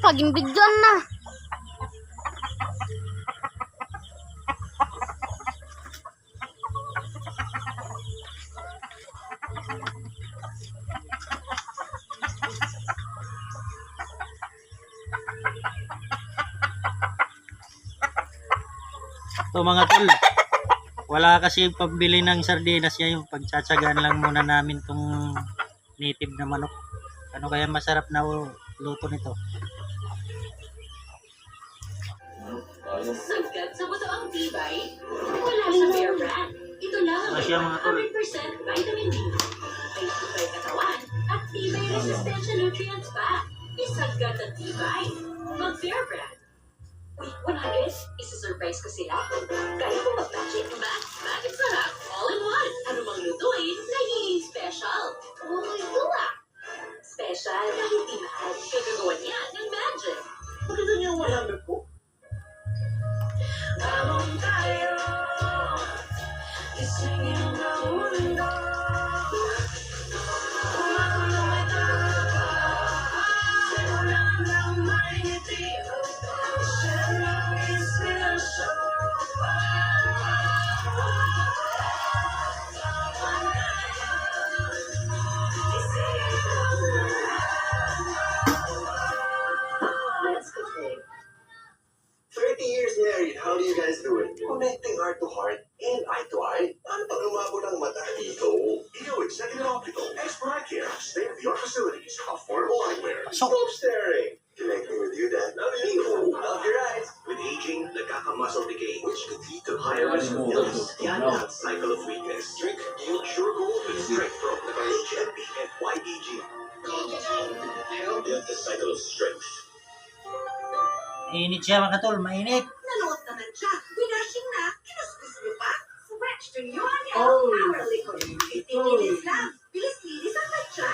Pagimbidyan na. So mga tol, wala kasi pambili ng sardinas niya, yung pagtsatsagaan lang muna namin tong native na manok. Ano kaya masarap na luto nito? Sagad sa buto ang tibay, wala sa Bear Brand. Ito lang ang Ano siya, mga tol? 100% vitamin D. May tibay katawan at tibay resistensya nutrients pa. Isagad ang tibay. Mag-Bear Brand. Week 100, isa-surprise ko sila. Kaya kung mag-budget ba? Bakit sarap? All in one. Ano mang lutuin, nagiging special. Okay ko ah. Special kahit di mahal. Kagagawa niya ng magic. Maganda niya ang 100 ko. Vamos tayo, isingin ang mundo. Kumakulong ay tapa, simulan ng may ngiti. Siya ng inspirasyon. Let's go, babe. 30 years married, how do you guys do it? Connecting heart to heart and eye to eye. Paano pag lumabo ng mata dito? Eo Executive Optical, expert eye care, state-of-the-art facilities, affordable eyewear. So- Stop staring. Connecting with you, Dad. Eo, love your eyes. With aging, nagkaka-muscle decay, which could lead to higher risk of illness. Yan ang cycle of weakness. Drink Eo Sure Gold with strength from the HMP and YEG. Help end the cycle of strength. Mainit siya mga tol, mainit. Naluot naman siya. Binashing na. Kinuskus niyo pa. Switch to Yuanyao Oh. Power Liquid. 15 minutes lang. Bilis-bilis ang tatsa.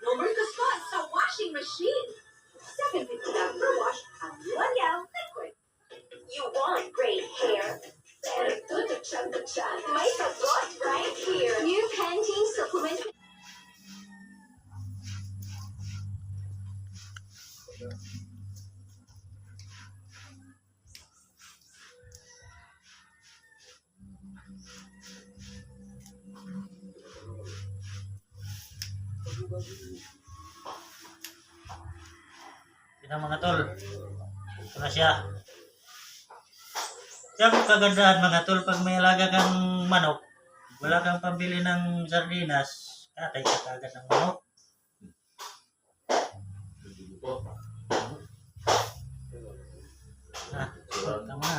No more kuskus sa washing machine. 750 lang per wash ang Yuanyao Liquid. You want great hair? Better do the chan. May sagot right here. New Pantene Supplement. Ito mga tol, ito na siya. Siyang kagandahan mga tol, pag may alaga kang manok, wala kang pambili ng sardinas, katay ka kagad ng manok. Ah, tama na.